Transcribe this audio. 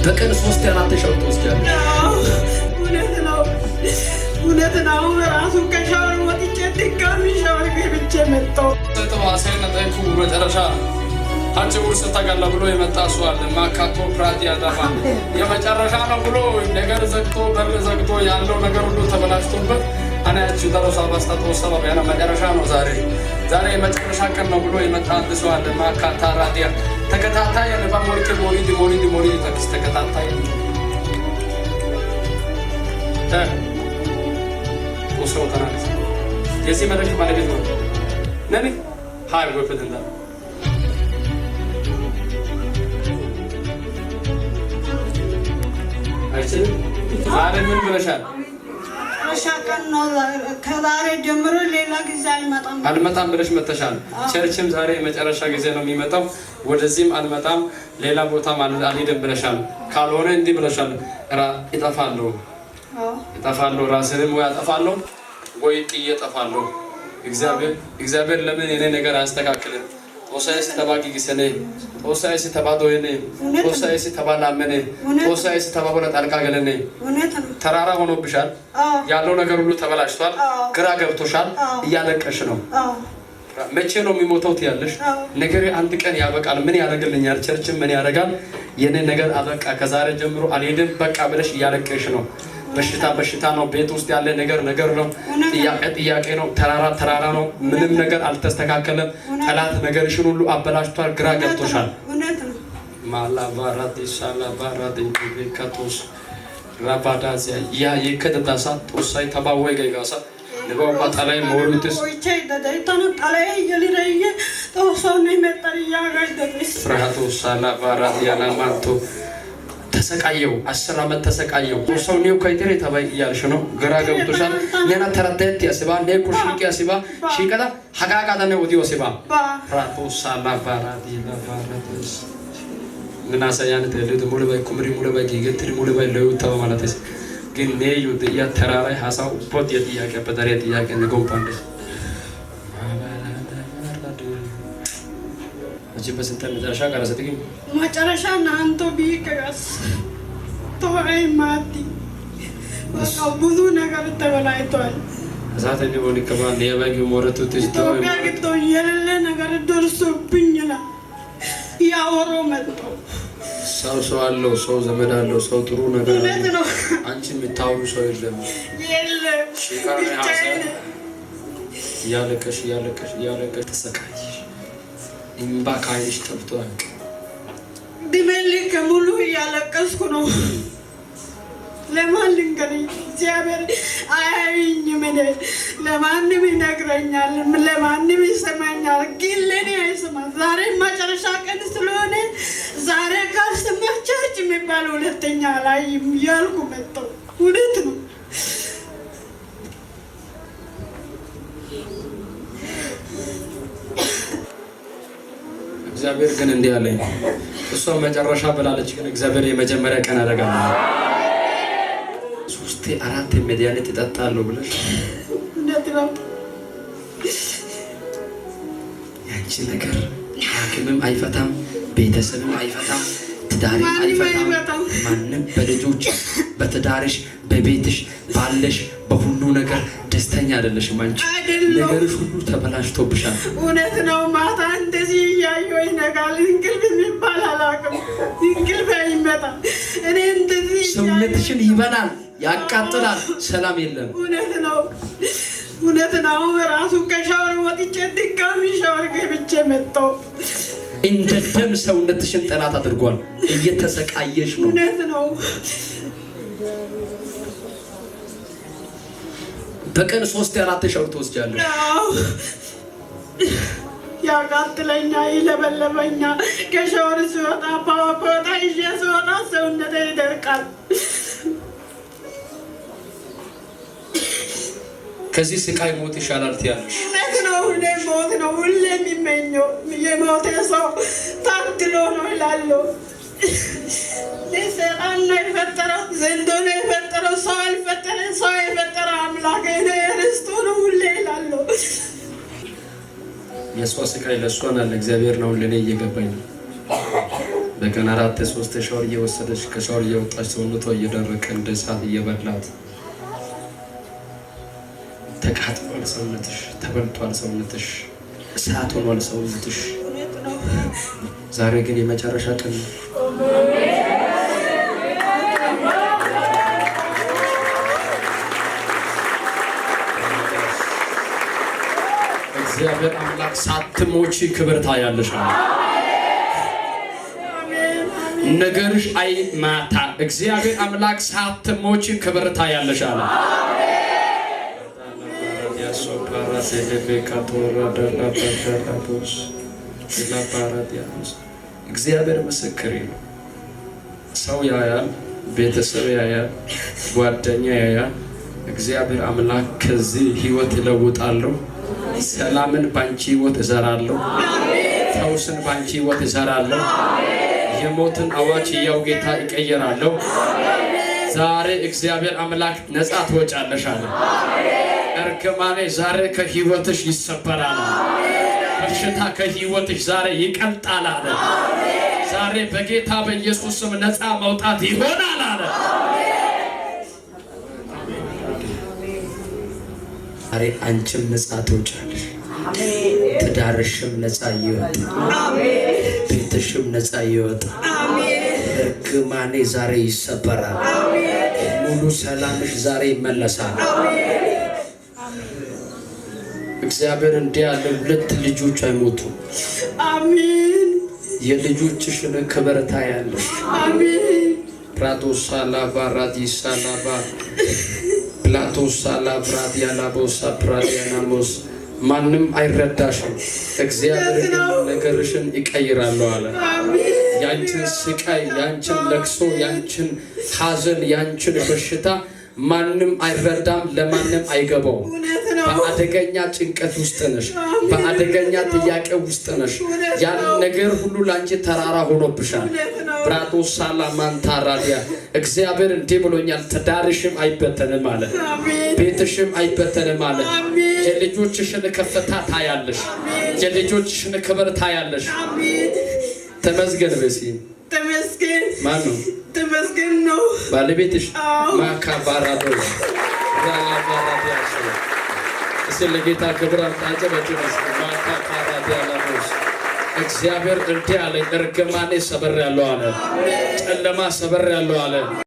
በቀን 3-4 ሻወር ትወስጃለሽ? እውነት ነው። ራሱ ከሻወር ወጥቼ ድጋሚ ሻወር ገብቼ መጣሁ። ተዋሳይና ታይኩ መጨረሻ አንቺ ውርስ ተጋላ ብሎ የመጣ ሰው አለ። ማካቶ ፕራቲ ያዳፋ የመጨረሻ ነው ብሎ ነገር ዘግቶ በር ዘግቶ ያለው ነገር ሁሉ ተበላሽቶበት አናያችሁ ተሮሳ ባስታቶ ሰበብ ያለ መጨረሻ ነው። ዛሬ የመጨረሻ ቀን ነው ብሎ የመጣ አንድ ሰው አለ። ማካታ ራዲያ ተከታታይ ያለ ባሞልከ ሞሪዲ ተክስ ተከታታይ ወሰው ተናገስ የዚህ መድረክ ባለቤት ነው ነኝ ሃይ ወፈደና አይችልም። ዛሬ ምን ብለሻል? አሻቀን ነው ከዛሬ ጀምሮ ሌላ ጊዜ አልመጣም ብለሽ መተሻል። ቸርችም ዛሬ የመጨረሻ ጊዜ ነው የሚመጣው። ወደዚህም አልመጣም ሌላ ቦታም አልሄድም ብለሻል። ካልሆነ እንዲህ ብለሻል እጠፋለሁ ራስንም ወይ አጠፋለሁ ወይ ጥዬ እጠፋለሁ። እግዚአብሔር ለምን የኔ ነገር አያስተካክልም? ቶሳይስ ተባቂ ጊሰኔ ቶሳይስ ተባዶየኔ ቶሳይስ ተባላመኔ ቶሳይስ ተባቦለ ጣልቃ ገለኔ ተራራ ሆኖብሻል። ያለው ነገር ሁሉ ተበላሽቷል። ግራ ገብቶሻል። እያለቀሽ ነው። መቼ ነው የሚሞተው ትያለሽ? ነገሬ አንድ ቀን ያበቃል። ምን ያደርግልኛል? ቸርችም ምን ያደርጋል? የኔ ነገር አበቃ፣ ከዛሬ ጀምሮ አልሄድም በቃ ብለሽ እያለቀሽ ነው። በሽታ ነው። ቤት ውስጥ ያለ ነገር ነው። ጥያቄ ነው። ተራራ ነው። ምንም ነገር አልተስተካከለም። ጠላት ነገርሽን ሁሉ አበላሽቷል። ግራ ገብቶሻል። ማላባራት ኢሳላባራት ኢንቲካቶስ ራባዳዚያ ያ የከተታሳ ጦሳይ ተባወይ ገይጋሳ ለባው ባጣላይ ሞሩትስ ፍራሃቱ ሳላባራት ያናማንቶ ተሰቃየው 10 ዓመት ተሰቃየው። ሰው ነው ከይተር ተባይ ያልሽ ነው። ግራ ገብቶሻል። ነና ተረተት ያስባ ነኩ ሽቂ ያስባ ሽቀዳ ሐቃቃዳ ነው ወዲዮ ሲባ ፍራሃቱ ሳላባራት ይላባራትስ ምናሳያን ተለደ ሙሉባይ ኩምሪ ሙሉባይ ጌገትሪ ሙሉባይ ለውታው ማለትስ ግን ነዩ ያ ተራራይ ሐሳው ፖት የጥያቄ በደረ ጥያቄ ንጎምፓንደ እጂ በስንተን መጨረሻ ጋር ሰጥቂ መጨረሻ ናንቶ ቢከስ ተወይ ማቲ በቃ ብዙ ነገር ተበላይቷል። እዛት እንደሆነ ከማን ለያባጊ ሞረቱ ተስተው ኢትዮጵያ ግቶ የሌለ ነገር ደርሶብኝና ያወሮ መጥቶ ሰው አለው፣ ሰው ዘመድ አለው፣ ሰው ጥሩ ነገር አለው። አንቺ የምታወሩ ሰው የለም። ያለቀሽ ተሰቃይሽ እንባ ካይሽ ተብቷል። ዲሜሊ ከሙሉ ያለቀስኩ ነው። ለማን ልንገር? እግዚአብሔር አያይኝም። ለማንም ይነግረኛል፣ ለማንም ይሰማኛል፣ ግን ለኔ አይሰማም። ዛሬ መጨረሻ ቀን ስለሆነ ዛሬ ካልሰማ ቸርች የሚባል ሁለተኛ ላይ ያልኩ መጣሁ። እውነት ነው። እግዚአብሔር ግን እንዲህ አለኝ። እሷ መጨረሻ ብላለች፣ ግን እግዚአብሔር የመጀመሪያ ቀን አደረጋለሁ። 3-4 መድኃኒት እጠጣለሁ ብለሽ ያንቺ ነገር ሐኪምም አይፈታም፣ ቤተሰብም አይፈታም፣ ትዳርም አይፈታም። ማንም በልጆች በትዳርሽ በቤትሽ ባለሽ በሁሉ ነገር ደስተኛ አይደለሽም። አንቺ ነገርሽ ሁሉ ተበላሽቶብሻል። እውነት ነው። ማታ እንደዚህ እያየሁ ይነጋል። እንቅልፍ የሚባል አላውቅም። እንቅልፍ አይመጣም። እኔ እንደዚህ ሰውነትሽን ይበላል፣ ያቃጥላል፣ ሰላም የለም። እውነት ነው። ራሱ ከሻወር ወጥቼ ድጋሚ ሻወር ገብቼ መጣሁ። እንደ ደም ሰውነትሽን ጠላት አድርጓል። እየተሰቃየሽ ነው። እውነት ነው። በቀን 3-4 ሻወር ትወስጃለሽ? ያቃጥለኛ፣ ይለበለበኛ። ከሻወር ስወጣ ፓፓታ ይዤ ስወጣ ሰውነቴ ይደርቃል። ከዚህ ስቃይ ሞት ይሻላል ትያለሽ? እውነት ነው። ሁሌ ሞት ነው ሁሌ የሚመኘው። የሞተ ሰው ታድሎ ነው እላለሁ። ሰይጣን ነው የፈጠረው፣ ዘንዶ ነው የፈጠረው፣ ሰው አልፈጠረ። ሰው የፈጠረ አምላክ እኔ ርስቱ ነው ሁሌ እላለሁ። የእሷ ስቃይ ለእሷ ናለ እግዚአብሔር ነው ለኔ እየገባኝ ነው። በቀን 4-3 ሻወር እየወሰደች ከሻወር እየወጣች ሰውነቷ እየደረቀ እንደ እሳት እየበላት ተቃጥሏል ሰውነትሽ፣ ተበልቷል ሰውነትሽ፣ እሳት ሆኗል ሰውነትሽ። ዛሬ ግን የመጨረሻ ቀን ነው። እግዚአብሔር አምላክ ሳትሞቺ ክብር ታያለሽ። ነገርሽ አይ ማታ እግዚአብሔር አምላክ ሳትሞቺ ክብር ታያለሽ አለ። እግዚአብሔር ምስክሬ ነው። ሰው ያያል፣ ቤተሰብ ያያል፣ ጓደኛ ያያል። እግዚአብሔር አምላክ ከዚህ ህይወት ይለውጣለሁ። ሰላምን ባንቺ ህይወት እዘራለሁ። ፈውስን ባንቺ ህይወት እዘራለሁ። የሞትን አዋጅ ያው ጌታ ይቀየራለሁ። ዛሬ እግዚአብሔር አምላክ ነፃ ትወጫለሽ አለ። እርግማኔ ዛሬ ከህይወትሽ ይሰበራል። በሽታ ከህይወትሽ ዛሬ ይቀልጣል አለ። ዛሬ በጌታ በኢየሱስ ስም ነፃ መውጣት ይሆናል አለ። ዛሬ አንቺም ነፃ ትወጫለሽ። ትዳርሽም ነፃ ይወጣ፣ ቤትሽም ነፃ ይወጣ። እርግማኔ ዛሬ ይሰበራል። ሙሉ ሰላምሽ ዛሬ ይመለሳል። እግዚአብሔር እንዲህ ያለ 2 ልጆች አይሞቱም። አሜን። የልጆችሽን ክብር ታያለሽ። አሜን። ፕራቶሳ ላቫራዲ ሳላባ ፕላቶሳ ላቭራዲ ያላቦሳ ፕራዲያናሞስ ማንም አይረዳሽም። እግዚአብሔር ነገርሽን ይቀይራል አለ። ያንቺን ስቃይ፣ ያንቺን ለቅሶ፣ ያንቺን ሐዘን፣ ያንቺን በሽታ ማንም አይረዳም፣ ለማንም አይገባው። በአደገኛ ጭንቀት ውስጥ ነሽ፣ በአደገኛ ጥያቄ ውስጥ ነሽ። ያን ነገር ሁሉ ላንቺ ተራራ ሆኖብሻል። ብራቶ ሳላማንታ ራዲያ እግዚአብሔር እንዲህ ብሎኛል፣ ትዳርሽም አይበተንም አለ፣ ቤትሽም አይበተንም አለ። የልጆችሽን ከፍታ ታያለሽ፣ የልጆችሽን ክብር ታያለሽ። ተመስገን በሲ ተመስገን። ማን ነው? ተመስገን ነው ባለቤትሽ። ማካባራዶ ዛላባራዲያሽ እስለ ጌታ ክብር አጣጨበጭ ማካባራዲያላቦስ እግዚአብሔር እንዲህ አለ፣ እርግማኔ ሰበር ያለው አለ፣ ጨለማ ሰበር ያለው አለ።